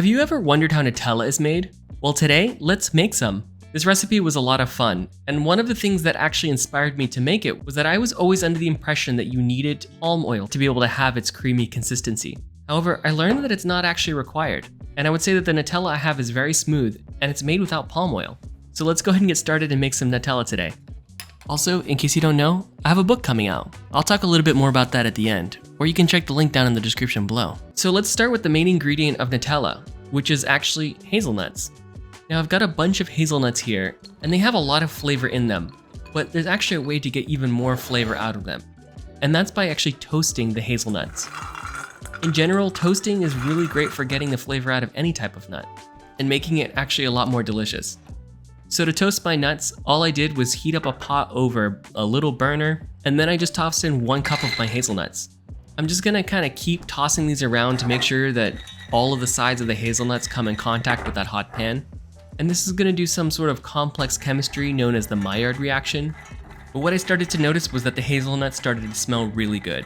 Have you ever wondered how Nutella is made? Well, today, let's make some. This recipe was a lot of fun, and one of the things that actually inspired me to make it was that I was always under the impression that you needed palm oil to be able to have its creamy consistency. However, I learned that it's not actually required, and I would say that the Nutella I have is very smooth, and it's made without palm oil. So let's go ahead and get started and make some Nutella today. Also, in case you don't know, I have a book coming out. I'll talk a little bit more about that at the end, or you can check the link down in the description below. So let's start with the main ingredient of Nutella, which is actually hazelnuts. Now I've got a bunch of hazelnuts here, and they have a lot of flavor in them, but there's actually a way to get even more flavor out of them. And that's by actually toasting the hazelnuts. In general, toasting is really great for getting the flavor out of any type of nut, and making it actually a lot more delicious. So to toast my nuts, all I did was heat up a pot over a little burner, and then I just tossed in 1 cup of my hazelnuts. I'm just gonna kind of keep tossing these around to make sure that all of the sides of the hazelnuts come in contact with that hot pan. And this is gonna do some sort of complex chemistry known as the Maillard reaction. But what I started to notice was that the hazelnuts started to smell really good.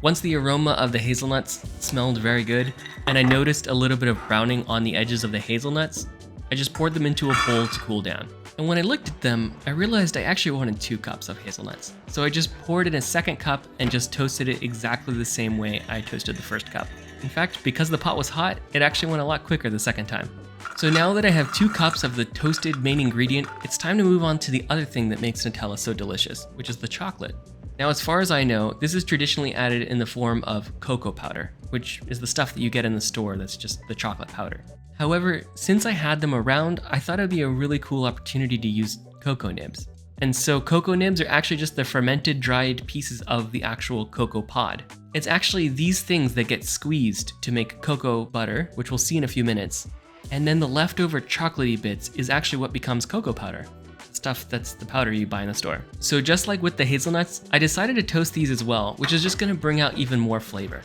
Once the aroma of the hazelnuts smelled very good, and I noticed a little bit of browning on the edges of the hazelnuts, I just poured them into a bowl to cool down. And when I looked at them, I realized I actually wanted 2 cups of hazelnuts. So I just poured in a second cup and just toasted it exactly the same way I toasted the first cup. In fact, because the pot was hot, it actually went a lot quicker the second time. So now that I have 2 cups of the toasted main ingredient, it's time to move on to the other thing that makes Nutella so delicious, which is the chocolate. Now, as far as I know, this is traditionally added in the form of cocoa powder, which is the stuff that you get in the store that's just the chocolate powder. However, since I had them around, I thought it'd be a really cool opportunity to use cocoa nibs. And so cocoa nibs are actually just the fermented dried pieces of the actual cocoa pod. It's actually these things that get squeezed to make cocoa butter, which we'll see in a few minutes. And then the leftover chocolatey bits is actually what becomes cocoa powder. Stuff that's the powder you buy in the store. So just like with the hazelnuts, I decided to toast these as well, which is just gonna bring out even more flavor.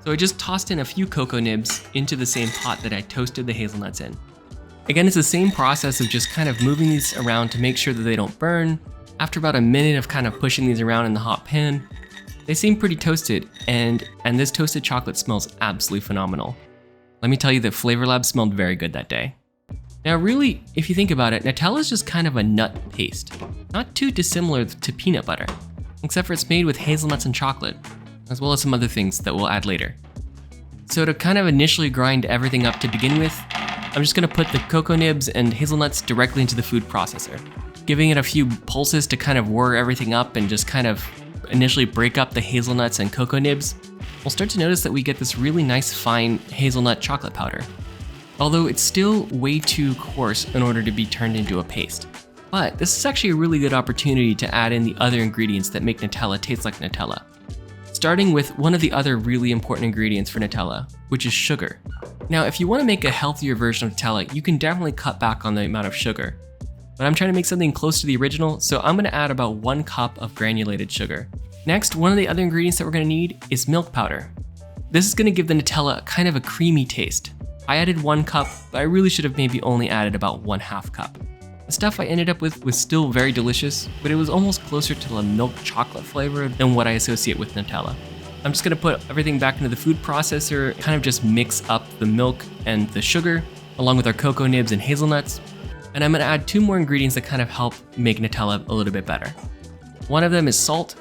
So I just tossed in a few cocoa nibs into the same pot that I toasted the hazelnuts in. Again, it's the same process of just kind of moving these around to make sure that they don't burn. After about a minute of kind of pushing these around in the hot pan, they seem pretty toasted, and this toasted chocolate smells absolutely phenomenal. Let me tell you that Flavor Lab smelled very good that day. Now really, if you think about it, Nutella is just kind of a nut paste. Not too dissimilar to peanut butter, except for it's made with hazelnuts and chocolate, as well as some other things that we'll add later. So to kind of initially grind everything up to begin with, I'm just gonna put the cocoa nibs and hazelnuts directly into the food processor, giving it a few pulses to kind of whir everything up and just kind of initially break up the hazelnuts and cocoa nibs. We'll start to notice that we get this really nice fine hazelnut chocolate powder. Although it's still way too coarse in order to be turned into a paste. But this is actually a really good opportunity to add in the other ingredients that make Nutella taste like Nutella. Starting with one of the other really important ingredients for Nutella, which is sugar. Now, if you want to make a healthier version of Nutella, you can definitely cut back on the amount of sugar. But I'm trying to make something close to the original, so I'm going to add about 1 cup of granulated sugar. Next, one of the other ingredients that we're going to need is milk powder. This is going to give the Nutella kind of a creamy taste. I added 1 cup, but I really should have maybe only added about 1/2 cup. The stuff I ended up with was still very delicious, but it was almost closer to the milk chocolate flavor than what I associate with Nutella. I'm just gonna put everything back into the food processor, kind of just mix up the milk and the sugar, along with our cocoa nibs and hazelnuts. And I'm gonna add 2 more ingredients that kind of help make Nutella a little bit better. One of them is salt,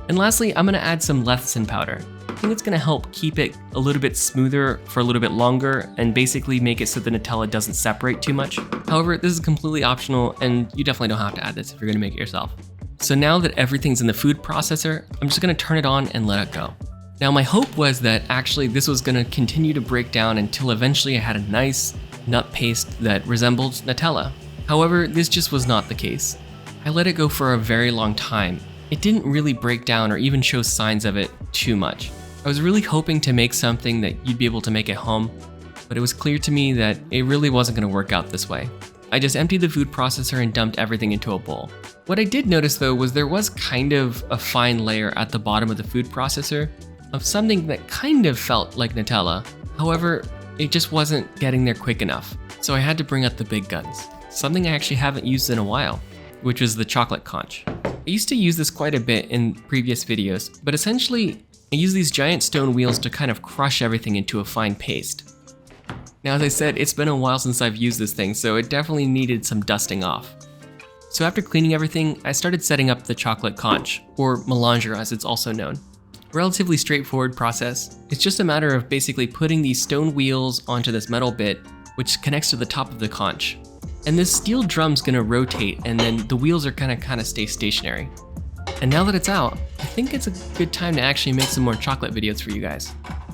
and lastly, I'm gonna add some lecithin powder. I think it's gonna help keep it a little bit smoother for a little bit longer and basically make it so the Nutella doesn't separate too much. However, this is completely optional and you definitely don't have to add this if you're gonna make it yourself. So now that everything's in the food processor, I'm just gonna turn it on and let it go. Now my hope was that actually this was gonna continue to break down until eventually I had a nice nut paste that resembled Nutella. However, this just was not the case. I let it go for a very long time. It didn't really break down or even show signs of it too much. I was really hoping to make something that you'd be able to make at home, but it was clear to me that it really wasn't gonna work out this way. I just emptied the food processor and dumped everything into a bowl. What I did notice though was there was kind of a fine layer at the bottom of the food processor of something that kind of felt like Nutella. However, it just wasn't getting there quick enough. So I had to bring out the big guns, something I actually haven't used in a while, which was the chocolate conch. I used to use this quite a bit in previous videos, but essentially I use these giant stone wheels to kind of crush everything into a fine paste. Now, as I said, it's been a while since I've used this thing, so it definitely needed some dusting off. So after cleaning everything, I started setting up the chocolate conch, or melanger as it's also known. Relatively straightforward process. It's just a matter of basically putting these stone wheels onto this metal bit, which connects to the top of the conch. And this steel drum's gonna rotate, and then the wheels are gonna kind of stay stationary. And now that it's out, I think it's a good time to actually make some more chocolate videos for you guys.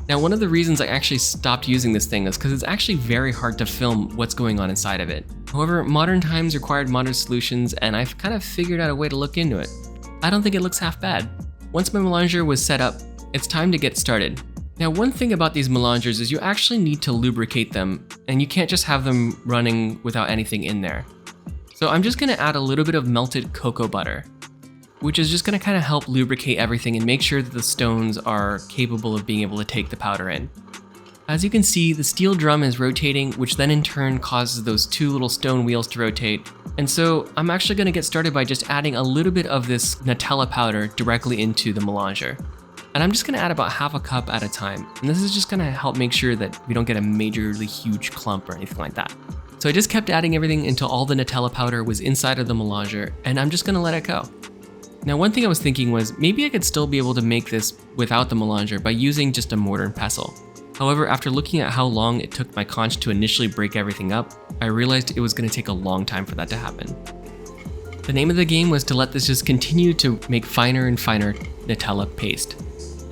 Now, one of the reasons I actually stopped using this thing is because it's actually very hard to film what's going on inside of it. However, modern times required modern solutions, and I've kind of figured out a way to look into it. I don't think it looks half bad. Once my melanger was set up, it's time to get started. Now, one thing about these melangers is you actually need to lubricate them, and you can't just have them running without anything in there. So I'm just gonna add a little bit of melted cocoa butter, which is just gonna kind of help lubricate everything and make sure that the stones are capable of being able to take the powder in. As you can see, the steel drum is rotating, which then in turn causes those two little stone wheels to rotate. And so I'm actually gonna get started by just adding a little bit of this Nutella powder directly into the melanger. And I'm just gonna add about half a cup at a time. And this is just gonna help make sure that we don't get a majorly huge clump or anything like that. So I just kept adding everything until all the Nutella powder was inside of the melanger, and I'm just gonna let it go. Now, one thing I was thinking was maybe I could still be able to make this without the melanger by using just a mortar and pestle. However, after looking at how long it took my conch to initially break everything up, I realized it was going to take a long time for that to happen. The name of the game was to let this just continue to make finer and finer Nutella paste.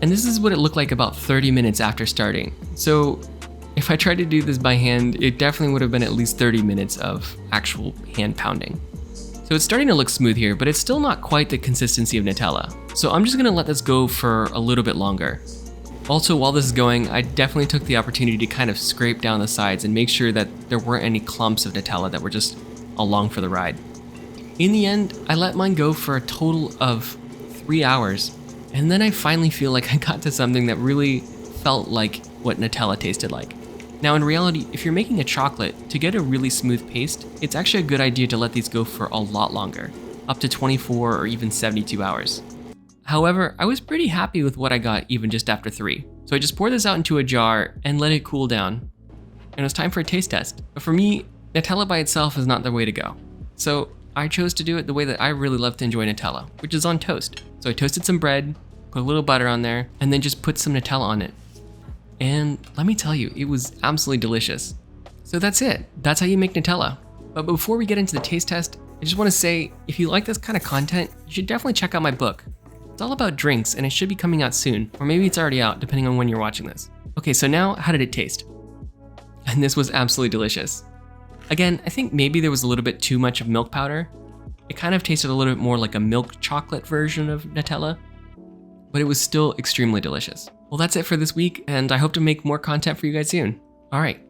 And this is what it looked like about 30 minutes after starting. So if I tried to do this by hand, it definitely would have been at least 30 minutes of actual hand pounding. So it's starting to look smooth here, but it's still not quite the consistency of Nutella. So I'm just gonna let this go for a little bit longer. Also, while this is going, I definitely took the opportunity to kind of scrape down the sides and make sure that there weren't any clumps of Nutella that were just along for the ride. In the end, I let mine go for a total of 3 hours, and then I finally feel like I got to something that really felt like what Nutella tasted like. Now, in reality, if you're making a chocolate, to get a really smooth paste, it's actually a good idea to let these go for a lot longer, up to 24 or even 72 hours. However, I was pretty happy with what I got even just after 3. So I just poured this out into a jar and let it cool down. And it was time for a taste test. But for me, Nutella by itself is not the way to go. So I chose to do it the way that I really love to enjoy Nutella, which is on toast. So I toasted some bread, put a little butter on there, and then just put some Nutella on it. And let me tell you, it was absolutely delicious. So that's it. That's how you make Nutella. But before we get into the taste test, I just want to say, if you like this kind of content, you should definitely check out my book. It's all about drinks, and it should be coming out soon, or maybe it's already out, depending on when you're watching this. Okay, so now, how did it taste? And this was absolutely delicious. Again, I think maybe there was a little bit too much of milk powder. It kind of tasted a little bit more like a milk chocolate version of Nutella, but it was still extremely delicious. Well, that's it for this week, and I hope to make more content for you guys soon. All right,